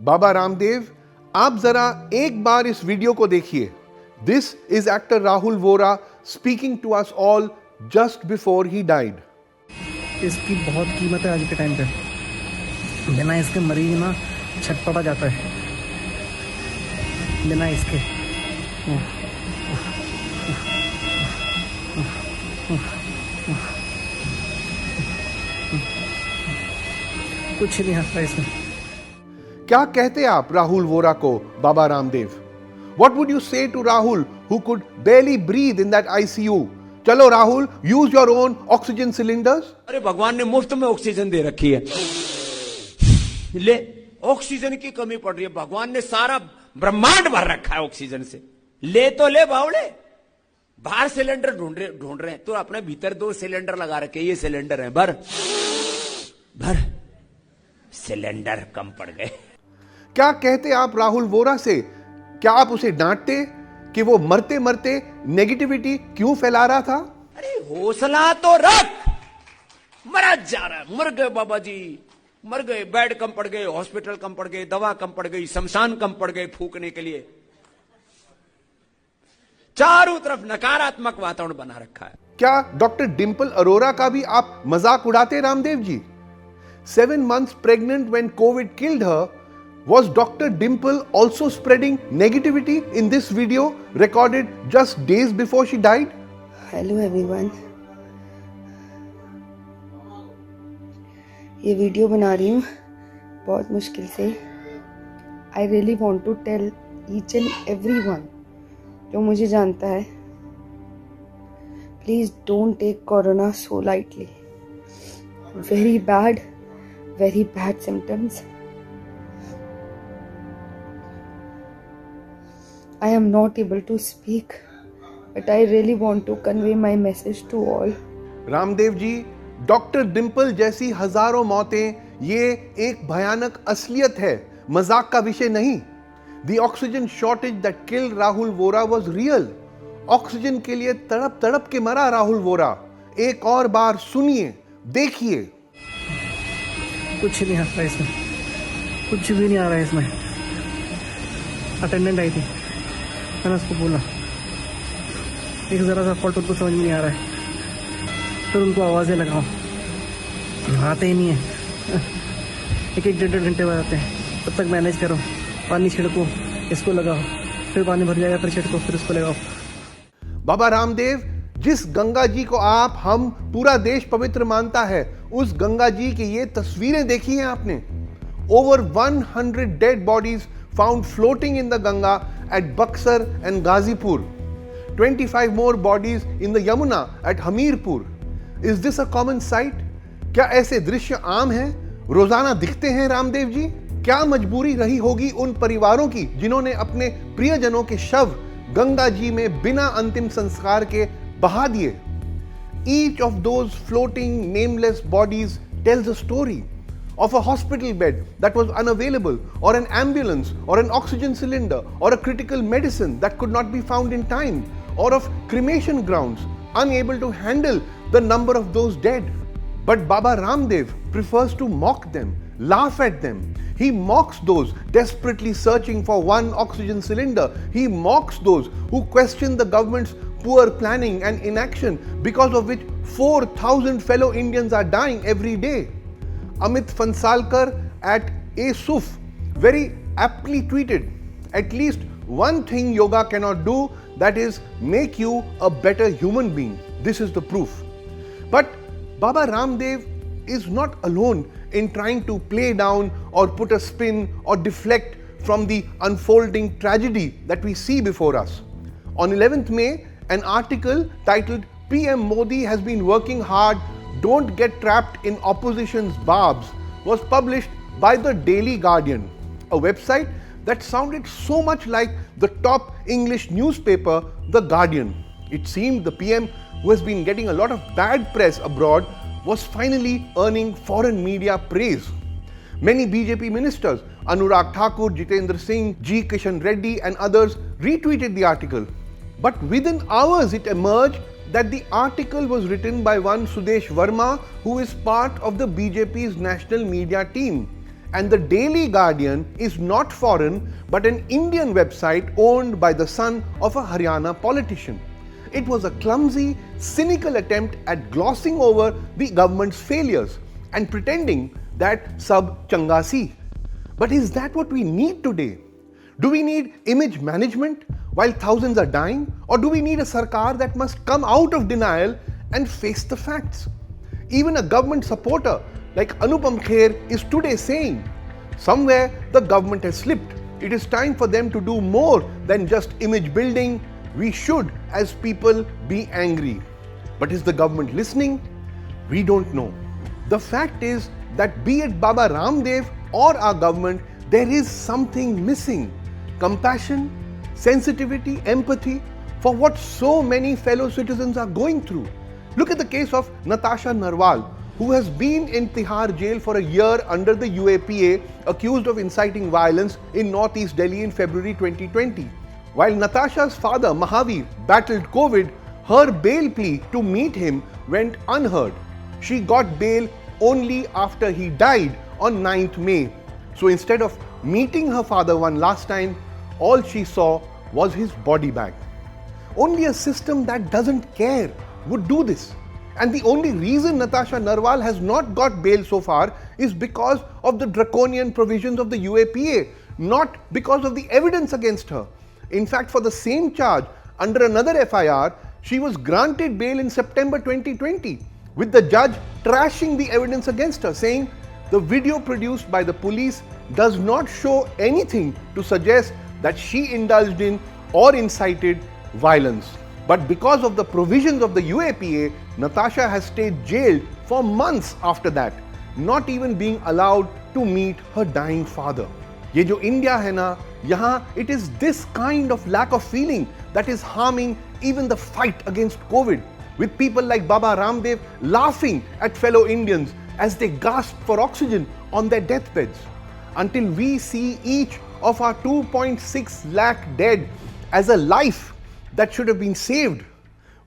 बाबा रामदेव, आप जरा एक बार इस वीडियो को देखिए। This is actor Rahul Vora speaking to us all just before he died. इसकी बहुत कीमत है आज के टाइम पे। बिना इसके मरीज ना छटपटा जाता है, बिना इसके। कुछ नहीं हंसता इसमें। क्या कहते आप राहुल वोरा को, Baba Ramdev? What would you say to Rahul who could barely breathe in that ICU? चलो Rahul, use your own oxygen cylinders. अरे भगवान ने मुफ्त में ऑक्सीजन दे रखी है, ले ऑक्सीजन की कमी पड़ रही है। भगवान ने सारा ब्रह्मांड भर रखा है ऑक्सीजन से, ले तो ले बावड़े। बाहर सिलेंडर ढूंढ रहे हैं तो अपने भीतर 2 सिलेंडर लगा रखे, ये सिलेंडर है, भर सिलेंडर कम पड़ गए। क्या कहते आप राहुल वोरा से? क्या आप उसे डांटते कि वो मरते मरते नेगेटिविटी क्यों फैला रहा था? अरे हौसला तो रख, मरा जा रहा है। मर गए बाबा जी, मर गए। बेड कम पड़ गए, हॉस्पिटल कम पड़ गए, दवा कम पड़ गई, शमशान कम पड़ गए फूकने के लिए। चारों तरफ नकारात्मक वातावरण बना रखा है। क्या डॉक्टर डिंपल अरोरा का भी आप मजाक उड़ाते Ramdev ji? 7 months pregnant when COVID killed her, was Dr. Dimple also spreading negativity in this video recorded just days before she died? Hello everyone, ये वीडियो बना रही हूँ बहुत मुश्किल से। I really want to tell each and every one जो मुझे जानता है, please don't take corona so lightly. very bad symptoms. I am not able to speak, but I really want to convey my message to all. Ramdev ji, doctor Dimple जैसी हजारों मौतें ये एक भयानक असलियत है, मजाक का विषय नहीं। The oxygen shortage that killed Rahul Vora was real. Oxygen के लिए तड़प तड़प के मरा राहुल वोरा। एक और बार सुनिए, देखिए। कुछ नहीं हंसता इसमें, कुछ भी नहीं आ रहा है इसमें। अटेंडेंट आई थी, मैंने उसको बोला एक ज़रा सा फॉल्ट उनको समझ में नहीं आ रहा है, फिर उनको आवाज़ें लगाओ, आते ही नहीं है। एक 1-1.5 घंटे बाद आते हैं, तब तक मैनेज करो, पानी छिड़को, इसको लगाओ, फिर पानी भर जाएगा, फिर छिड़को, फिर इसको लगाओ। बाबा रामदेव, जिस गंगा जी को आप, हम, पूरा देश पवित्र मानता है, उस गंगा जी की ये तस्वीरें देखी हैं आपने? Over 100 dead bodies found floating in the Ganga at Buxar and Ghazipur. 25 more bodies in the Yamuna at Hamirpur. Is this a common sight? क्या ऐसे दृश्य आम हैं, रोजाना दिखते हैं रामदेव जी? क्या मजबूरी रही होगी उन परिवारों की जिन्होंने अपने प्रियजनों के शव गंगा जी में बिना अंतिम संस्कार के बहा दिए? Each of those floating nameless bodies tells a story of a hospital bed that was unavailable, or an ambulance, or an oxygen cylinder, or a critical medicine that could not be found in time, or of cremation grounds unable to handle the number of those dead. But Baba Ramdev prefers to mock them, laugh at them. He mocks those desperately searching for one oxygen cylinder. He mocks those who question the government's poor planning and inaction, because of which 4,000 fellow Indians are dying every day. Amit Fansalkar at ASUF very aptly tweeted, "At least one thing yoga cannot do, that is make you a better human being. This is the proof." But Baba Ramdev is not alone in trying to play down or put a spin or deflect from the unfolding tragedy that we see before us. On 11th May, an article titled "PM Modi has been working hard, don't get trapped in opposition's barbs" was published by the Daily Guardian, a website that sounded so much like the top English newspaper, The Guardian. It seemed the PM, who has been getting a lot of bad press abroad, was finally earning foreign media praise. Many BJP ministers, Anurag Thakur, Jitendra Singh, G. Kishan Reddy and others retweeted the article. But within hours it emerged that the article was written by one Sudesh Verma, who is part of the BJP's national media team. And the Daily Guardian is not foreign but an Indian website owned by the son of a Haryana politician. It was a clumsy, cynical attempt at glossing over the government's failures and pretending that sab changa si. But is that what we need today? Do we need image management while thousands are dying? Or do we need a sarkar that must come out of denial and face the facts? Even a government supporter like Anupam Kher is today saying, somewhere the government has slipped. It is time for them to do more than just image building. We should, as people, be angry. But is the government listening? We don't know. The fact is that be it Baba Ramdev or our government, there is something missing. Compassion, sensitivity, empathy for what so many fellow citizens are going through. Look at the case of Natasha Narwal, who has been in Tihar jail for a year under the UAPA, accused of inciting violence in Northeast Delhi in February 2020. While Natasha's father, Mahavir, battled COVID, her bail plea to meet him went unheard. She got bail only after he died on 9th May. So instead of meeting her father one last time, all she saw was his body bag. Only a system that doesn't care would do this. And the only reason Natasha Narwal has not got bail so far is because of the draconian provisions of the UAPA, not because of the evidence against her. In fact, for the same charge, under another FIR, she was granted bail in September 2020, with the judge trashing the evidence against her, saying the video produced by the police does not show anything to suggest that she indulged in or incited violence. But because of the provisions of the UAPA, Natasha has stayed jailed for months after that, not even being allowed to meet her dying father. ये जो India है ना, यहाँ it is this kind of lack of feeling that is harming even the fight against COVID, with people like Baba Ramdev laughing at fellow Indians as they gasp for oxygen on their deathbeds. Until we see each of our 2.6 lakh dead as a life that should have been saved,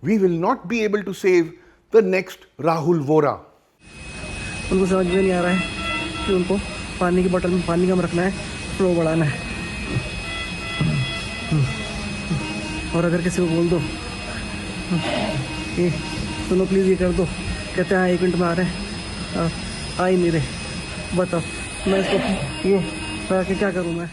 we will not be able to save the next Rahul Vora. उनको समझ में नहीं आ रहा है कि उनको पानी की बोतल में पानी कम रखना है, फ्लो बढ़ाना है। और अगर किसी को बोल दो कि सुनो प्लीज़ ये कर दो, कहते हैं 1 मिनट में आ रहे हैं, आ ही नहीं रहे। बताओ मैं इसको वो क्या करूँ मैं।